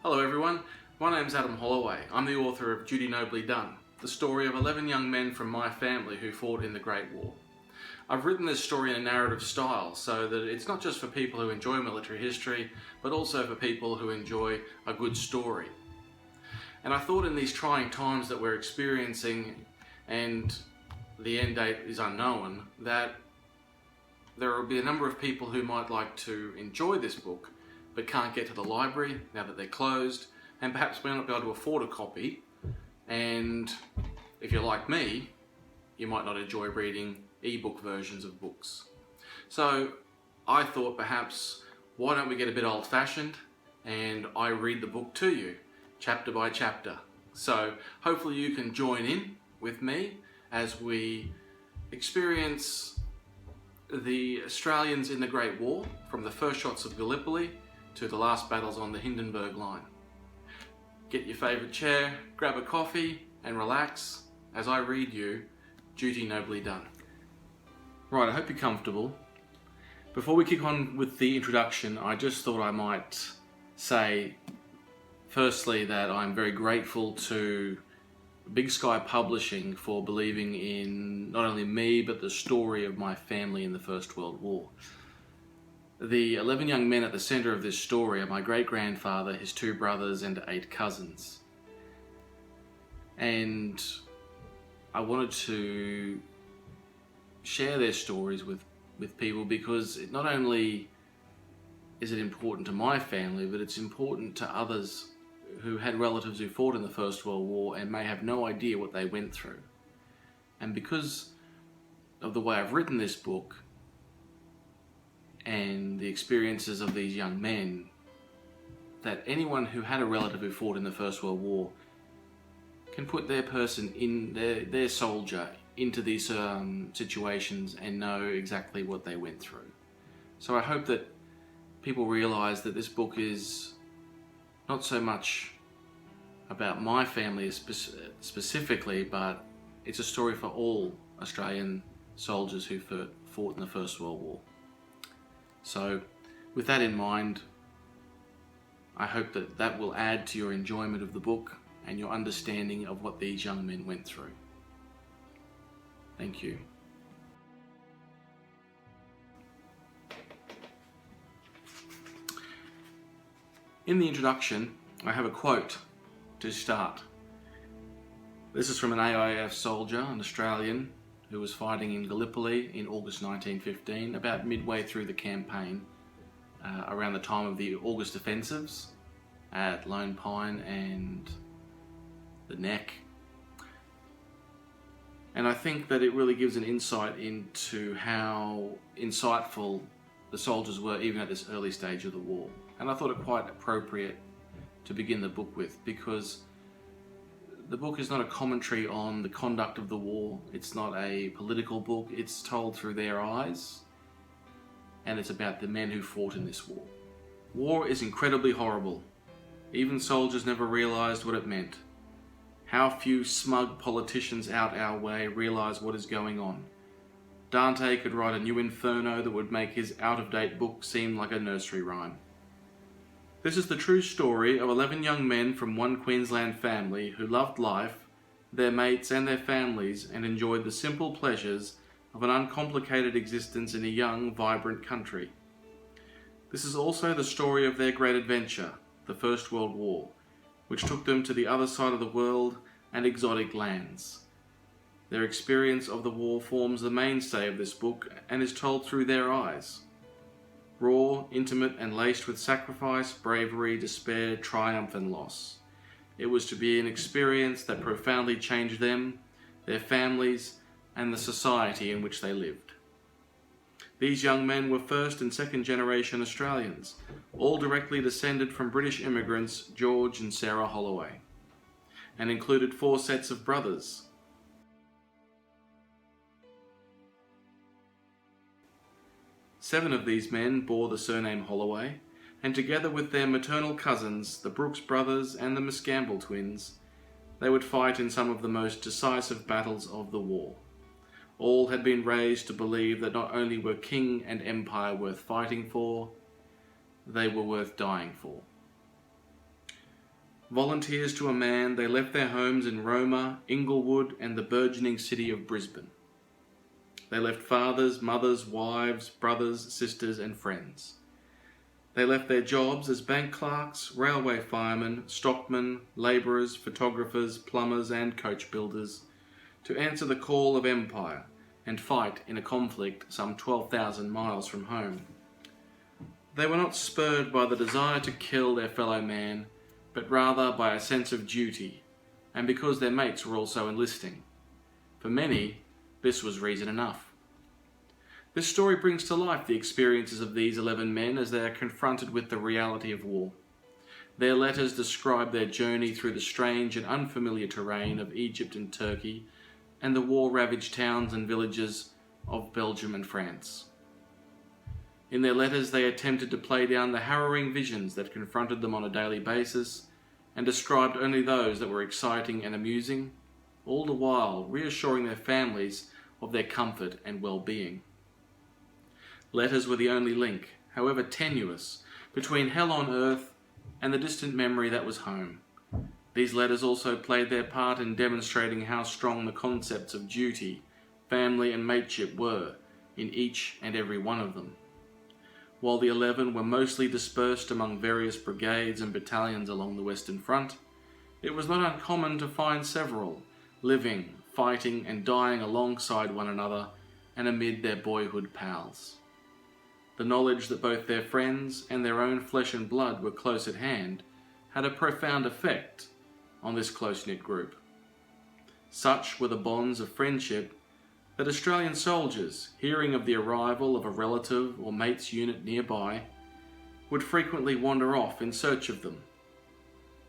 Hello everyone, my name's Adam Holloway. I'm the author of Nobly Done, the story of 11 young men from my family who fought in the Great War. I've written this story in a narrative style so that it's not just for people who enjoy military history, but also for people who enjoy a good story. And I thought in these trying times that we're experiencing, and the end date is unknown, that there will be a number of people who might like to enjoy this book but can't get to the library now that they're closed, and perhaps may not be able to afford a copy. And if you're like me, you might not enjoy reading ebook versions of books. So I thought perhaps, why don't we get a bit old-fashioned and I read the book to you, chapter by chapter. So hopefully you can join in with me as we experience the Australians in the Great War, from the first shots of Gallipoli to the last battles on the Hindenburg Line. Get your favourite chair, grab a coffee and relax as I read you Duty Nobly Done. Right, I hope you're comfortable. Before we kick on with the introduction, I just thought I might say firstly that I'm very grateful to Big Sky Publishing for believing in not only me but the story of my family in the First World War. The 11 young men at the centre of this story are my great-grandfather, his 2 brothers and 8 cousins. And I wanted to share their stories with people because not only is it important to my family, but it's important to others who had relatives who fought in the First World War and may have no idea what they went through. And because of the way I've written this book and the experiences of these young men, that anyone who had a relative who fought in the First World War can put their person in, their soldier into these situations and know exactly what they went through. So I hope that people realise that this book is not so much about my family specifically, but it's a story for all Australian soldiers who fought in the First World War. So with that in mind, I hope that that will add to your enjoyment of the book and your understanding of what these young men went through. Thank you. In the introduction, I have a quote to start. This is from an AIF soldier, an Australian, who was fighting in Gallipoli in August 1915, about midway through the campaign, around the time of the August offensives at Lone Pine and the Neck. And I think that it really gives an insight into how insightful the soldiers were even at this early stage of the war. And I thought it quite appropriate to begin the book with, because the book is not a commentary on the conduct of the war. It's not a political book. It's told through their eyes, and it's about the men who fought in this war. War is incredibly horrible. Even soldiers never realised what it meant. How few smug politicians out our way realise what is going on. Dante could write a new inferno that would make his out-of-date book seem like a nursery rhyme. This is the true story of 11 young men from one Queensland family who loved life, their mates and their families, and enjoyed the simple pleasures of an uncomplicated existence in a young, vibrant country. This is also the story of their great adventure, the First World War, which took them to the other side of the world and exotic lands. Their experience of the war forms the mainstay of this book and is told through their eyes. Raw, intimate and laced with sacrifice, bravery, despair, triumph and loss. It was to be an experience that profoundly changed them, their families and the society in which they lived. These young men were first and second generation Australians, all directly descended from British immigrants George and Sarah Holloway, and included 4 sets of brothers. Seven of these men bore the surname Holloway, and together with their maternal cousins, the Brooks brothers and the Miscamble twins, they would fight in some of the most decisive battles of the war. All had been raised to believe that not only were king and empire worth fighting for, they were worth dying for. Volunteers to a man, they left their homes in Roma, Inglewood, and the burgeoning city of Brisbane. They left fathers, mothers, wives, brothers, sisters, and friends. They left their jobs as bank clerks, railway firemen, stockmen, labourers, photographers, plumbers, and coach builders to answer the call of empire and fight in a conflict some 12,000 miles from home. They were not spurred by the desire to kill their fellow man, but rather by a sense of duty, and because their mates were also enlisting. For many, this was reason enough. This story brings to life the experiences of these 11 men as they are confronted with the reality of war. Their letters describe their journey through the strange and unfamiliar terrain of Egypt and Turkey, and the war-ravaged towns and villages of Belgium and France. In their letters, they attempted to play down the harrowing visions that confronted them on a daily basis and described only those that were exciting and amusing, all the while reassuring their families of their comfort and well-being. Letters were the only link, however tenuous, between hell on earth and the distant memory that was home. These letters also played their part in demonstrating how strong the concepts of duty, family and mateship were in each and every one of them. While the 11 were mostly dispersed among various brigades and battalions along the Western Front, it was not uncommon to find several living, fighting and dying alongside one another and amid their boyhood pals. The knowledge that both their friends and their own flesh and blood were close at hand had a profound effect on this close-knit group. Such were the bonds of friendship that Australian soldiers, hearing of the arrival of a relative or mate's unit nearby, would frequently wander off in search of them.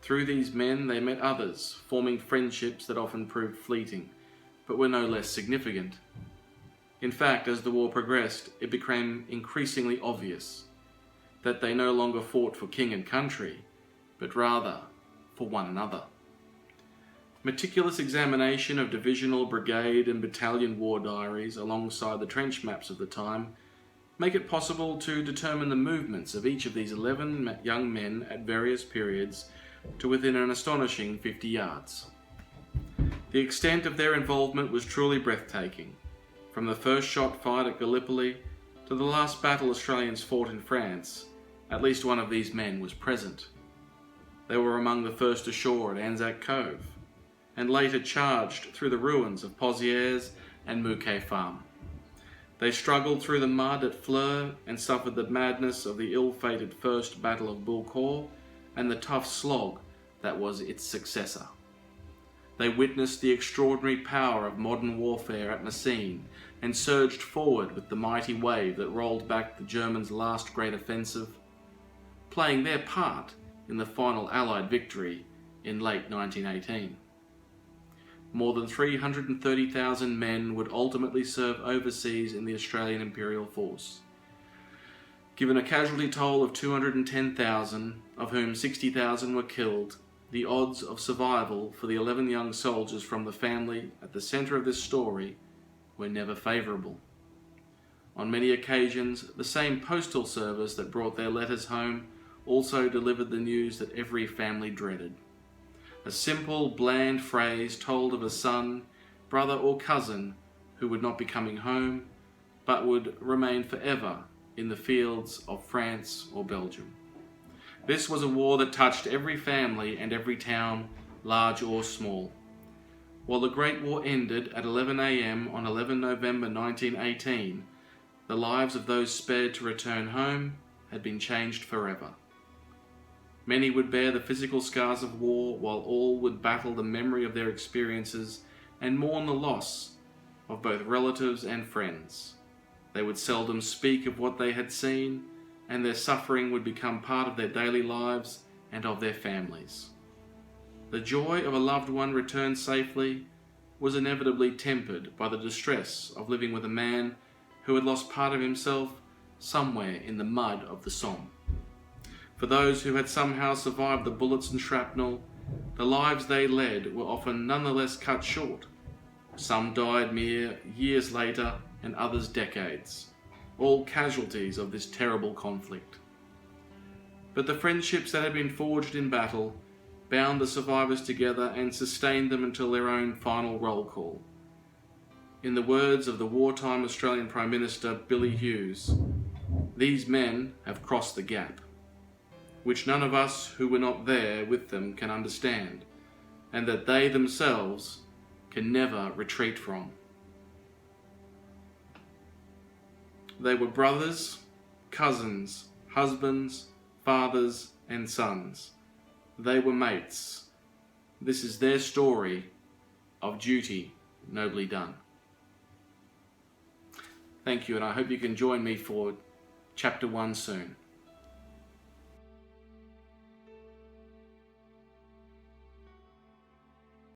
Through these men they met others, forming friendships that often proved fleeting, but were no less significant. In fact, as the war progressed, it became increasingly obvious that they no longer fought for king and country, but rather for one another. Meticulous examination of divisional, brigade and battalion war diaries alongside the trench maps of the time make it possible to determine the movements of each of these 11 young men at various periods to within an astonishing 50 yards. The extent of their involvement was truly breathtaking. From the first shot fired at Gallipoli to the last battle Australians fought in France, at least one of these men was present. They were among the first ashore at Anzac Cove, and later charged through the ruins of Pozieres and Mouquet Farm. They struggled through the mud at Fleur and suffered the madness of the ill-fated First Battle of Bullecourt and the tough slog that was its successor. They witnessed the extraordinary power of modern warfare at Messines and surged forward with the mighty wave that rolled back the Germans' last great offensive, playing their part in the final Allied victory in late 1918. More than 330,000 men would ultimately serve overseas in the Australian Imperial Force. Given a casualty toll of 210,000, of whom 60,000 were killed, the odds of survival for the 11 young soldiers from the family at the centre of this story were never favourable. On many occasions, the same postal service that brought their letters home also delivered the news that every family dreaded. A simple, bland phrase told of a son, brother or cousin who would not be coming home, but would remain forever in the fields of France or Belgium. This was a war that touched every family and every town, large or small. While the Great War ended at 11 a.m. on 11 November 1918, the lives of those spared to return home had been changed forever. Many would bear the physical scars of war, while all would battle the memory of their experiences and mourn the loss of both relatives and friends. They would seldom speak of what they had seen, and their suffering would become part of their daily lives and of their families. The joy of a loved one returned safely was inevitably tempered by the distress of living with a man who had lost part of himself somewhere in the mud of the Somme. For those who had somehow survived the bullets and shrapnel, the lives they led were often nonetheless cut short. Some died mere years later and others decades, all casualties of this terrible conflict. But the friendships that had been forged in battle bound the survivors together and sustained them until their own final roll call. In the words of the wartime Australian Prime Minister Billy Hughes, these men have crossed the gap, which none of us who were not there with them can understand, and that they themselves can never retreat from. They were brothers, cousins, husbands, fathers, and sons. They were mates. This is their story of duty nobly done. Thank you, and I hope you can join me for Chapter 1 soon.